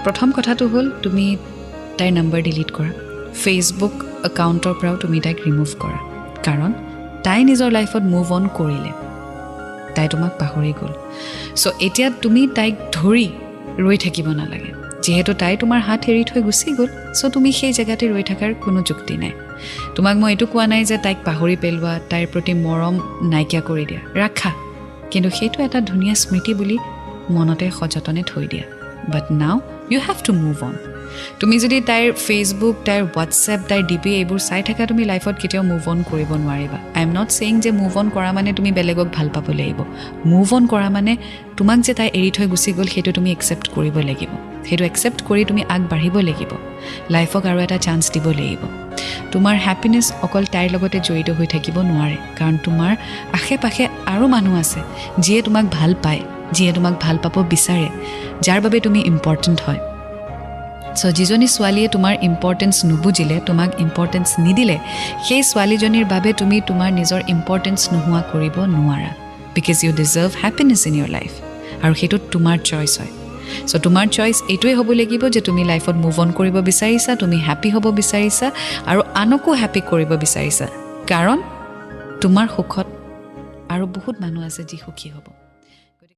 প্ৰথম কথাটো হ'ল তুমি তাইৰ নম্বৰ ডিলিট কৰা ফেচবুক একাউণ্টৰ পৰাও তুমি তাইক ৰিমুভ কৰা কাৰণ তাই নিজৰ লাইফত মুভ অন কৰিলে তাই তোমাক পাহৰি গ'ল চ' এতিয়া তুমি তাইক ধৰি ৰৈ থাকিব নালাগে যিহেতু তাই তোমাৰ হাত এৰি থৈ গুচি গ'ল চ' তুমি সেই জেগাতে ৰৈ থকাৰ কোনো যুক্তি নাই তোমাক মই এইটো কোৱা নাই যে তাইক পাহৰি পেলোৱা তাইৰ প্ৰতি মৰম নাইকিয়া কৰি দিয়া ৰাখা কিন্তু সেইটো এটা ধুনীয়া স্মৃতি বুলি মনতে সযতনে থৈ দিয়া but now you have to move on তুমি যদি তাইৰ ফেচবুক তাইৰ হোৱাটছএপ তাইৰ ডিপি এইবোৰ চাই থাকা তুমি লাইফত কেতিয়াও মুভ অন কৰিব নোৱাৰিবা আই এম নট ছেইং যে মুভ অন কৰা মানে তুমি বেলেগক ভাল পাব লাগিব মুভ অন কৰা মানে তোমাক যে তাই এৰি থৈ গুচি গ'ল সেইটো তুমি একচেপ্ট কৰিব লাগিব সেইটো একচেপ্ট কৰি তুমি আগবাঢ়িব লাগিব লাইফক আৰু এটা চান্স দিব লাগিব তোমাৰ হেপিনেছ অকল তাইৰ লগতে জড়িত হৈ থাকিব নোৱাৰে কাৰণ তোমাৰ আশে পাশে আৰু মানুহ আছে যিয়ে তোমাক ভাল পায় যিয়ে তোমাক ভাল পাব বিচাৰে যাৰ বাবে তুমি ইম্পৰ্টেণ্ট হয় চ' যিজনী ছোৱালীয়ে তোমাৰ ইম্পৰ্টেঞ্চ নুবুজিলে তোমাক ইম্পৰ্টেঞ্চ নিদিলে সেই ছোৱালীজনীৰ বাবে তুমি তোমাৰ নিজৰ ইম্পৰ্টেঞ্চ নোহোৱা কৰিব নোৱাৰা because you deserve happiness in your life আৰু সেইটো তোমাৰ চইচ হয় চ' তোমাৰ চইচ এইটোৱে হ'ব লাগিব যে তুমি লাইফত মুভ অন কৰিব বিচাৰিছা তুমি হেপী হ'ব বিচাৰিছা আৰু আনকো হেপী কৰিব বিচাৰিছা কাৰণ তোমাৰ সুখত আৰু বহুত মানুহ আছে যি সুখী হ'ব